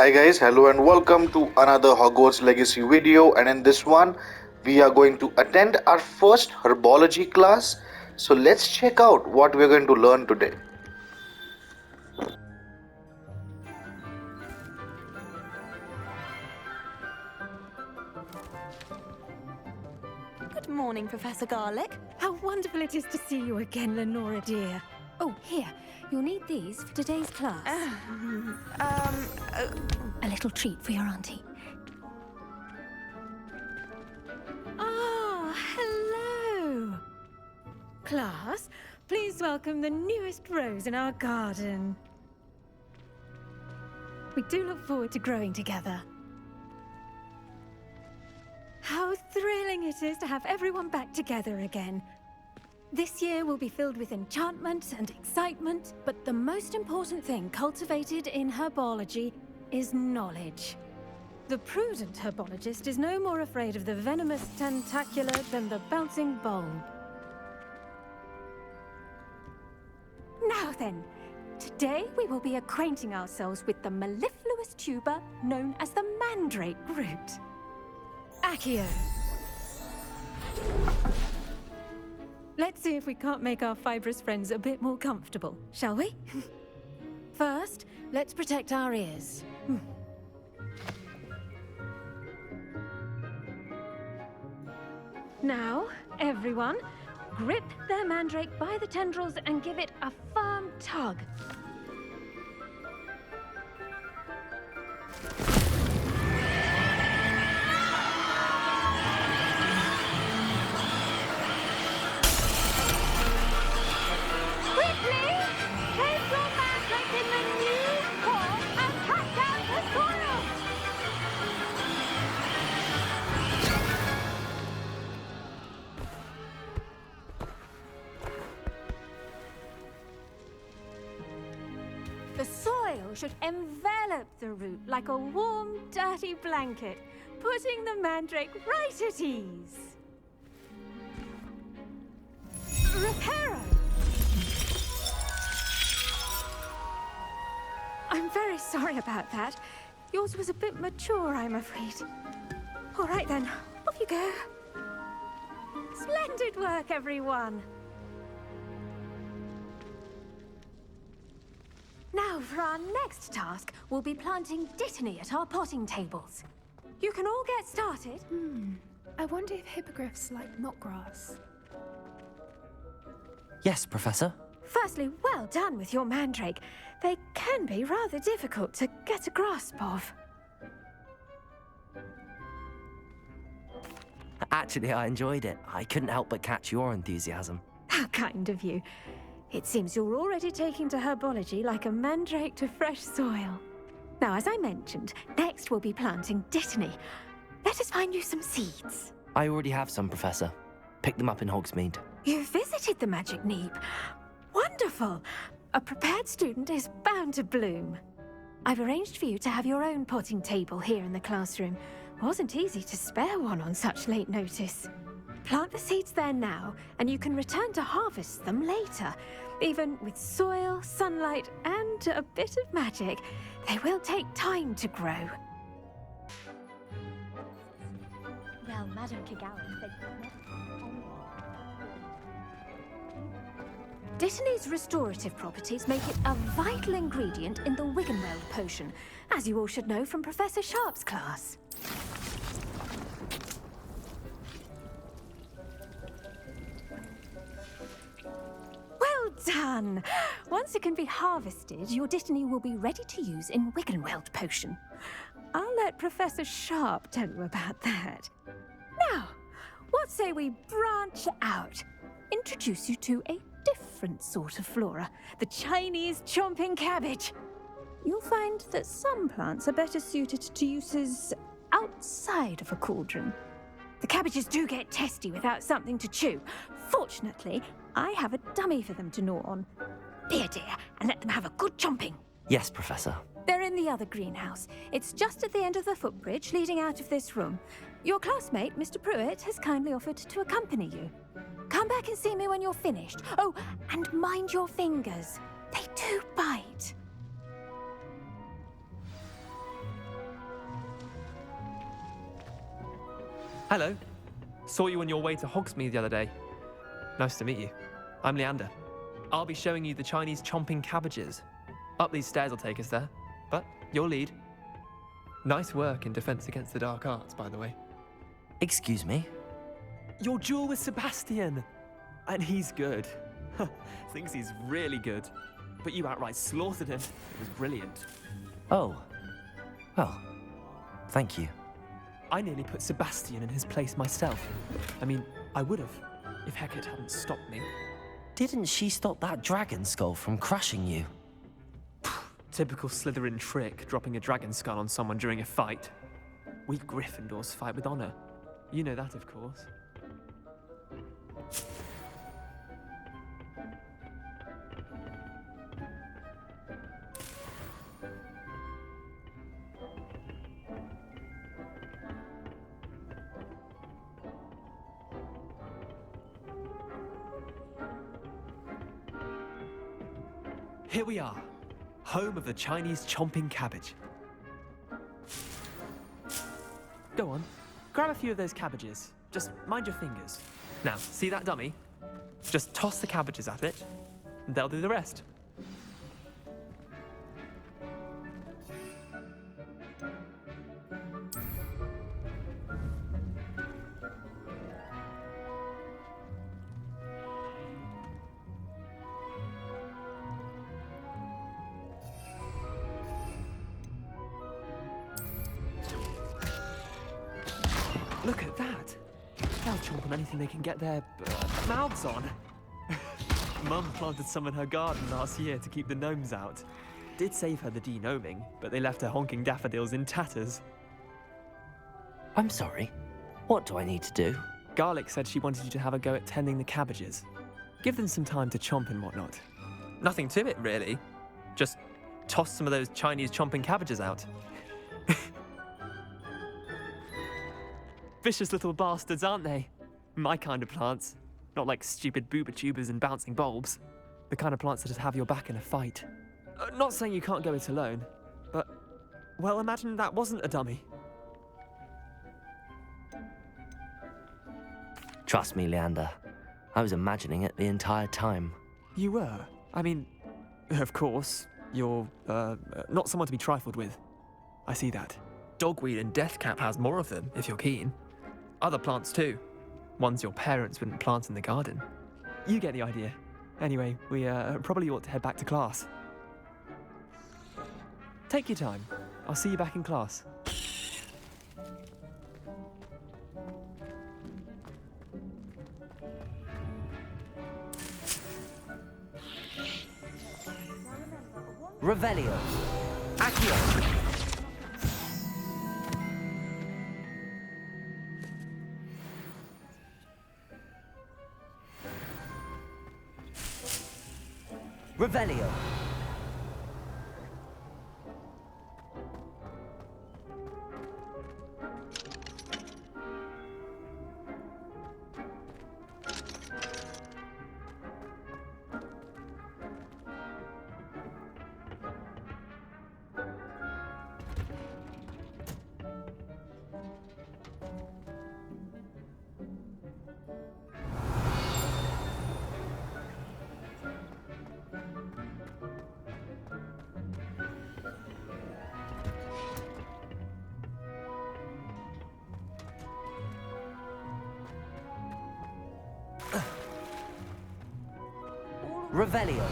Hi guys, hello and welcome to another Hogwarts Legacy video, and in this one we are going to attend our first herbology class. So let's check out what we're going to learn today. Good morning, Professor Garlick. How wonderful it is to see you again, Lenora dear. Oh, here, you'll need these for today's class. A little treat for your auntie. Ah, hello. Class, please welcome the newest rose in our garden. We do look forward to growing together. How thrilling it is to have everyone back together again. This year will be filled with enchantment and excitement, but the most important thing cultivated in herbology is knowledge. The prudent herbologist is no more afraid of the venomous tentacular than the bouncing bulb. Now then, today we will be acquainting ourselves with the mellifluous tuber known as the Mandrake root. Accio. Let's see if we can't make our fibrous friends a bit more comfortable, shall we? First, let's protect our ears. Now, everyone, grip their mandrake by the tendrils and give it a firm tug. The soil should envelop the root like a warm, dirty blanket, putting the mandrake right at ease. Reparo! I'm very sorry about that. Yours was a bit mature, I'm afraid. All right then, off you go. Splendid work, everyone! Now, for our next task, we'll be planting dittany at our potting tables. You can all get started. I wonder if hippogriffs like knotgrass. Yes, Professor. Firstly, well done with your mandrake. They can be rather difficult to get a grasp of. Actually, I enjoyed it. I couldn't help but catch your enthusiasm. How kind of you. It seems you're already taking to herbology like a mandrake to fresh soil. Now, as I mentioned, next we'll be planting dittany. Let us find you some seeds. I already have some, Professor. Picked them up in Hogsmeade. You visited the Magic Neep. Wonderful! A prepared student is bound to bloom. I've arranged for you to have your own potting table here in the classroom. Wasn't easy to spare one on such late notice. Plant the seeds there now, and you can return to harvest them later. Even with soil, sunlight, and a bit of magic, they will take time to grow. Well, Madame Kagawa said... Dittany's restorative properties make it a vital ingredient in the Wiggenweld potion, as you all should know from Professor Sharp's class. Well done! Once it can be harvested, your dittany will be ready to use in Wiggenweld potion. I'll let Professor Sharp tell you about that. Now, what say we branch out? Introduce you to a different sort of flora, the Chinese chomping cabbage. You'll find that some plants are better suited to uses outside of a cauldron. The cabbages do get testy without something to chew. Fortunately, I have a dummy for them to gnaw on. Here, dear, and let them have a good chomping. Yes, Professor. They're in the other greenhouse. It's just at the end of the footbridge leading out of this room. Your classmate, Mr. Pruitt, has kindly offered to accompany you. Come back and see me when you're finished. Oh, and mind your fingers. They do bite. Hello. Saw you on your way to Hogsmeade the other day. Nice to meet you. I'm Leander. I'll be showing you the Chinese chomping cabbages. Up these stairs will take us there, but you'll lead. Nice work in Defense Against the Dark Arts, by the way. Excuse me? Your duel with Sebastian! And he's good. Thinks he's really good. But you outright slaughtered him. It was brilliant. Oh. Well, thank you. I nearly put Sebastian in his place myself. I mean, I would have, if Hecate hadn't stopped me. Didn't she stop that dragon skull from crushing you? Typical Slytherin trick, dropping a dragon skull on someone during a fight. We Gryffindors fight with honor. You know that, of course. Here we are, home of the Chinese chomping cabbage. Go on, grab a few of those cabbages. Just mind your fingers. Now, see that dummy? Just toss the cabbages at it, and they'll do the rest. Look at that! They'll chomp on anything they can get their mouths on. Mum planted some in her garden last year to keep the gnomes out. Did save her the de-gnoming, but they left her honking daffodils in tatters. I'm sorry. What do I need to do? Garlic said she wanted you to have a go at tending the cabbages. Give them some time to chomp and whatnot. Nothing to it, really. Just toss some of those Chinese chomping cabbages out. Vicious little bastards, aren't they? My kind of plants. Not like stupid booba tubers and bouncing bulbs. The kind of plants that just have your back in a fight. Not saying you can't go it alone, but, well, imagine that wasn't a dummy. Trust me, Leander. I was imagining it the entire time. You were? I mean, of course, you're, not someone to be trifled with. I see that. Dogweed and deathcap has more of them, if you're keen. Other plants too. Ones your parents wouldn't plant in the garden. You get the idea. Anyway, we probably ought to head back to class. Take your time. I'll see you back in class. Revelio. Accio. Revelio. Revelio.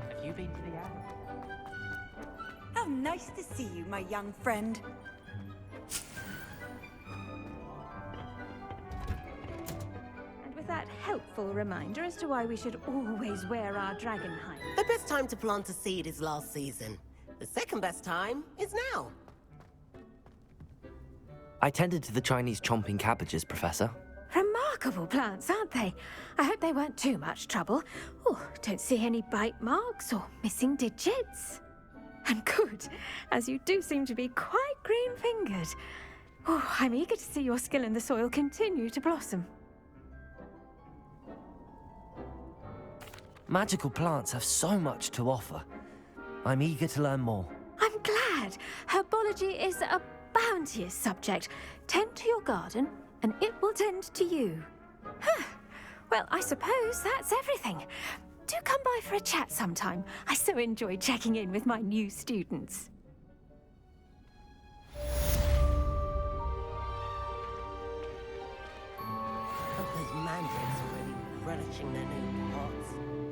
Have you been to the attic? How nice to see you, my young friend. And with that helpful reminder as to why we should always wear our dragon hide. The best time to plant a seed is last season. The second best time is now. I tended to the Chinese chomping cabbages, Professor. Remarkable plants, aren't they? I hope they weren't too much trouble. Oh, don't see any bite marks or missing digits. And good, as you do seem to be quite green-fingered. Oh, I'm eager to see your skill in the soil continue to blossom. Magical plants have so much to offer. I'm eager to learn more. I'm glad. Herbology is a bounteous subject. Tend to your garden, and it will tend to you. Huh. Well, I suppose that's everything. Do come by for a chat sometime. I so enjoy checking in with my new students. Hope those mandrakes are really relishing their new pots.